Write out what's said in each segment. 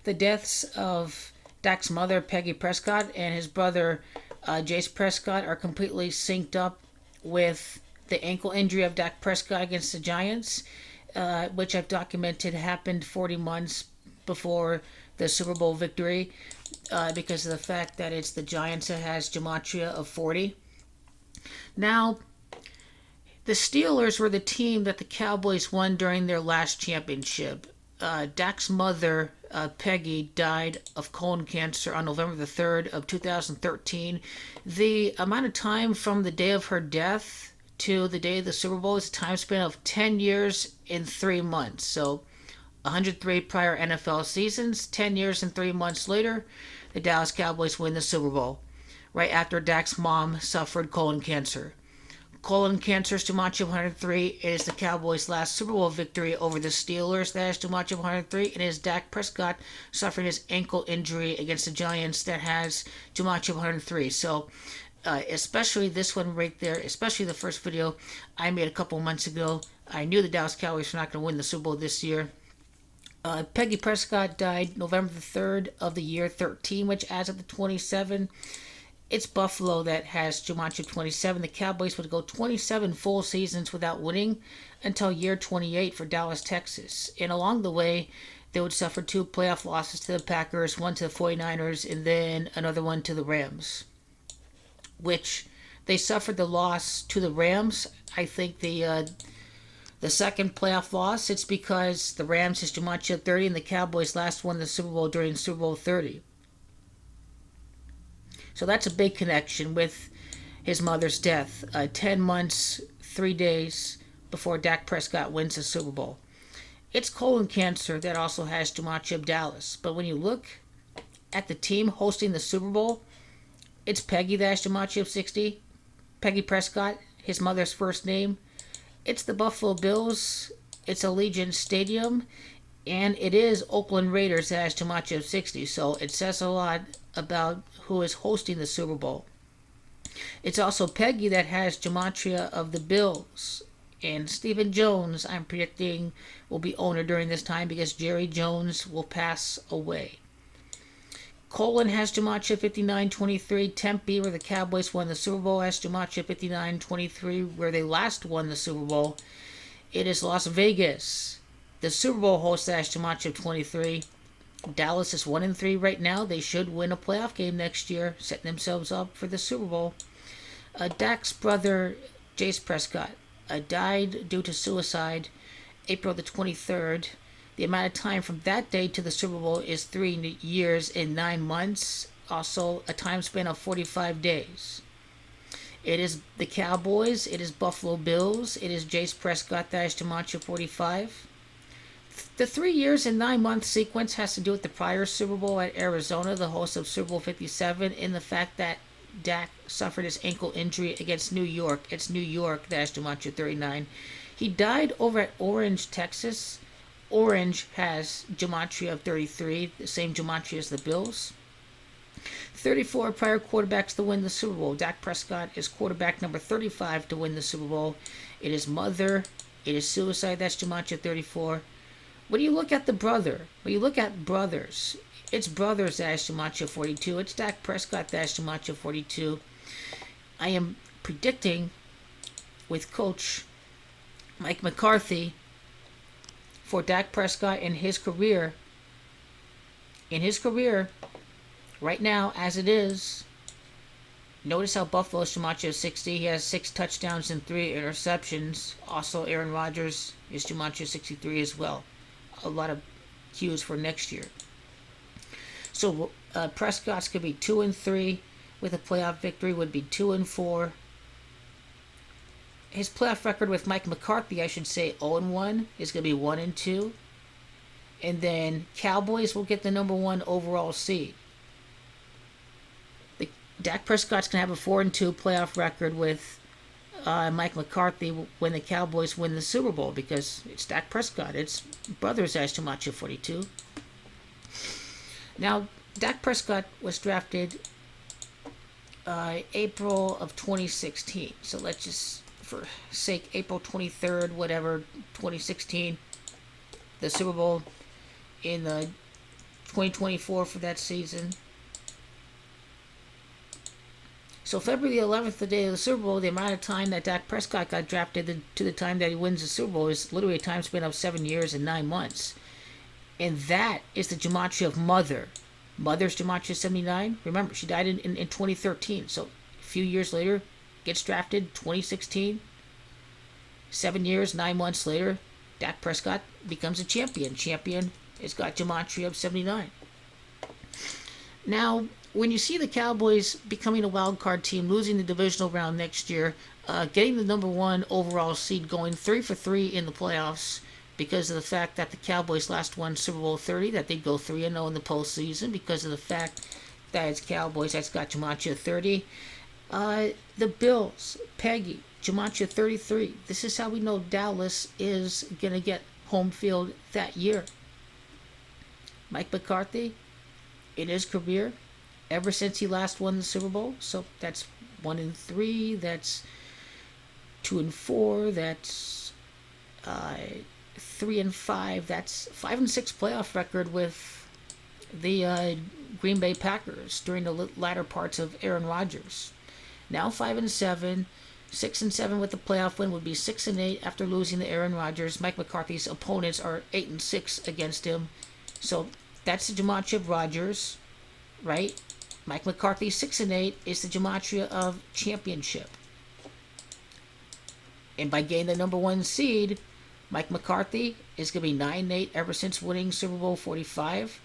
the deaths of Dak's mother, Peggy Prescott, and his brother, Jace Prescott, are completely synced up with the ankle injury of Dak Prescott against the Giants, which I've documented happened 40 months before the Super Bowl victory, because of the fact that it's the Giants that has gematria of 40. Now, the Steelers were the team that the Cowboys won during their last championship. Dak's mother, Peggy, died of colon cancer on November the 3rd of 2013. The amount of time from the day of her death to the day of the Super Bowl is a time span of 10 years and 3 months. So 103 prior NFL seasons, 10 years and 3 months later, the Dallas Cowboys win the Super Bowl, right after Dak's mom suffered colon cancer. Colon cancer's gematria of 103 is the Cowboys' last Super Bowl victory over the Steelers. That has gematria of 103, and it is Dak Prescott suffering his ankle injury against the Giants that has gematria of 103. So, especially this one right there, especially the first video I made a couple months ago, I knew the Dallas Cowboys were not going to win the Super Bowl this year. Peggy Prescott died November the 3rd of the year 13, which adds up to 27. It's Buffalo that has gematria 27. The Cowboys would go 27 full seasons without winning until year 28 for Dallas, Texas. And along the way, they would suffer 2 playoff losses to the Packers, one to the 49ers, and then another one to the Rams, which they suffered the loss to the Rams. I think the second playoff loss, it's because the Rams is gematria 30 and the Cowboys last won the Super Bowl during Super Bowl 30. So that's a big connection with his mother's death. 10 months, 3 days before Dak Prescott wins the Super Bowl. It's colon cancer that also has gematria of Dallas. But when you look at the team hosting the Super Bowl, it's Peggy that has gematria of 60. Peggy Prescott, his mother's first name. It's the Buffalo Bills. It's Allegiant Stadium. And it is Oakland Raiders that has gematria of 60. So it says a lot about who is hosting the Super Bowl. It's also Peggy that has gematria of the Bills. And Stephen Jones, I'm predicting, will be owner during this time because Jerry Jones will pass away. Colon has gematria 59-23. Tempe, where the Cowboys won the Super Bowl, has gematria 59-23, where they last won the Super Bowl. It is Las Vegas. The Super Bowl host has gematria 23. Dallas is 1-3 right now. They should win a playoff game next year, setting themselves up for the Super Bowl. Dak's brother, Jace Prescott, died due to suicide April the 23rd. The amount of time from that day to the Super Bowl is 3 years and 9 months. Also, a time span of 45 days. It is the Cowboys. It is Buffalo Bills. It is Jace Prescott that has gematria 45. The 3 years and 9 month sequence has to do with the prior Super Bowl at Arizona, the host of Super Bowl 57, and the fact that Dak suffered his ankle injury against New York. It's New York that has gematria 39. He died over at Orange, Texas. Orange has gematria of 33, the same gematria as the Bills. 34 prior quarterbacks to win the Super Bowl. Dak Prescott is quarterback number 35 to win the Super Bowl. It is mother. It is suicide. That's gematria 34. When you look at the brother, when you look at brothers, it's brothers that has gematria 42. It's Dak Prescott that has gematria 42. I am predicting with Coach Mike McCarthy for Dak Prescott in his career. In his career, right now, as it is, notice how Buffalo's gematria is 60. He has 6 touchdowns and 3 interceptions. Also, Aaron Rodgers is gematria 63 as well. A lot of cues for next year. So Prescott's could be 2-3 with a playoff victory. Would be 2-4. His playoff record with Mike McCarthy, I should say, 0-1 is going to be 1-2. And then Cowboys will get the number 1 overall seed. Dak Prescott's going to have a 4-2 playoff record with Mike McCarthy when the Cowboys win the Super Bowl, because it's Dak Prescott. It's brothers as gematria 42. Now, Dak Prescott was drafted April of 2016. So let's just, for sake, April 23rd, whatever, 2016, the Super Bowl in the 2024 for that season. So February the 11th, the day of the Super Bowl, the amount of time that Dak Prescott got drafted to the time that he wins the Super Bowl is literally a time span of 7 years and 9 months. And that is the gematria of Mother. Mother's gematria 79. Remember, she died in 2013. So a few years later, gets drafted 2016. 7 years, 9 months later, Dak Prescott becomes a champion. Champion has got gematria of 79. Now, when you see the Cowboys becoming a wild card team, losing the divisional round next year, getting the number 1 overall seed, going 3 for 3 in the playoffs because of the fact that the Cowboys last won Super Bowl 30, that they'd go 3-0 in the postseason because of the fact that it's Cowboys that's got gematria 30. The Bills, Peggy, gematria 33. This is how we know Dallas is going to get home field that year. Mike McCarthy, in his career, ever since he last won the Super Bowl, so that's 1-3, that's 2-4, that's 3-5, that's 5-6 playoff record with the Green Bay Packers during the latter parts of Aaron Rodgers. Now 5-7, 6-7 with the playoff win would be 6-8 after losing to Aaron Rodgers. Mike McCarthy's opponents are 8-6 against him. So that's the gematria of Rodgers, right? Mike McCarthy 6-8 is the gematria of championship. And by getting the number 1 seed, Mike McCarthy is going to be 9-8 ever since winning Super Bowl 45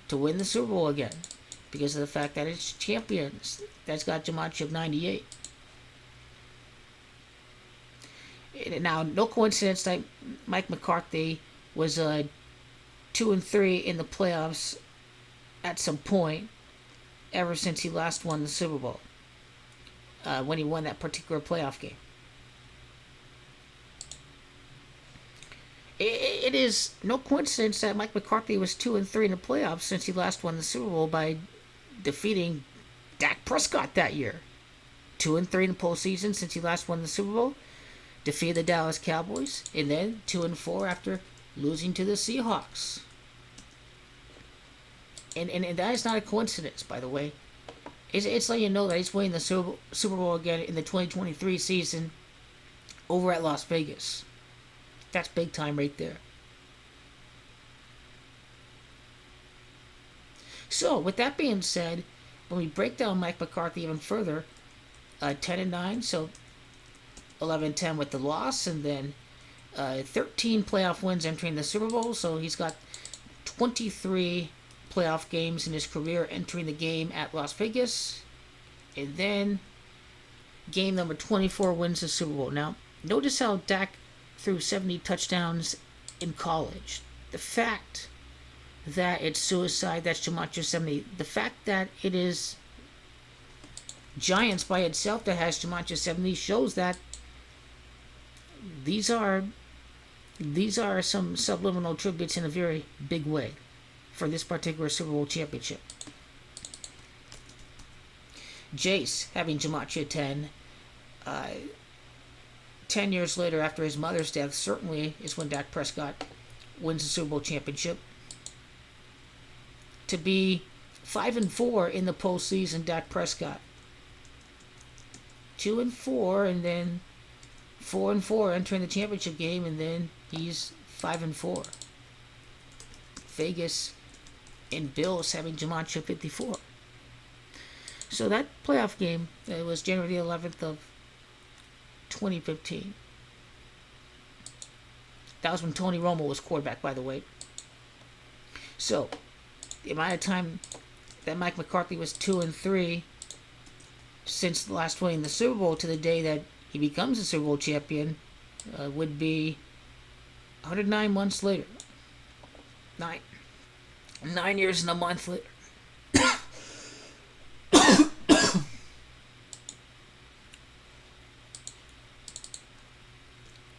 to win the Super Bowl again because of the fact that it's champions that's got gematria of 98. Now, no coincidence that Mike McCarthy was 2-3 in the playoffs at some point ever since he last won the Super Bowl, when he won that particular playoff game. It is no coincidence that Mike McCarthy was 2-3 in the playoffs since he last won the Super Bowl by defeating Dak Prescott that year. 2-3 in the postseason since he last won the Super Bowl, defeated the Dallas Cowboys, and then 2-4 after losing to the Seahawks. And that is not a coincidence, by the way. It's letting you know that he's winning the Super Bowl again in the 2023 season over at Las Vegas. That's big time right there. So, with that being said, when we break down Mike McCarthy even further, 10-9, so 11-10 with the loss, and then 13 playoff wins entering the Super Bowl, so he's got 23 playoff games in his career entering the game at Las Vegas, and then game number 24 wins the Super Bowl. Now, notice how Dak threw 70 touchdowns in college. The fact that it's suicide, that's gematria 70. The fact that it is Giants by itself that has gematria 70 shows that these are some subliminal tributes in a very big way for this particular Super Bowl championship. Jace having gematria 10. 10 years later after his mother's death certainly is when Dak Prescott wins the Super Bowl championship. To be 5-4 in the postseason, Dak Prescott. 2-4 and then 4-4 entering the championship game, and then he's 5-4. Vegas and Bills having gematria 54. So that playoff game, it was January 11th of 2015. That was when Tony Romo was quarterback, by the way. So, the amount of time that Mike McCarthy was 2-3 since last winning the Super Bowl to the day that he becomes a Super Bowl champion would be 109 months later. 9 years and a month later.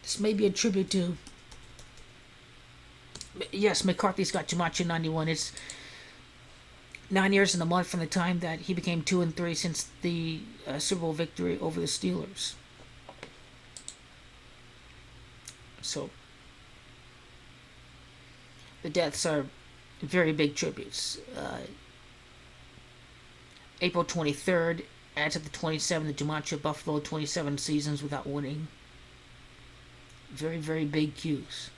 This may be a tribute to... Yes, McCarthy's got gematria 91. It's 9 years and a month from the time that he became 2-3 since the Super Bowl victory over the Steelers. So, the deaths are very big tributes. April 23rd, adds up to 27. The Jumanji Buffalo, 27 seasons without winning. Very, very big cues.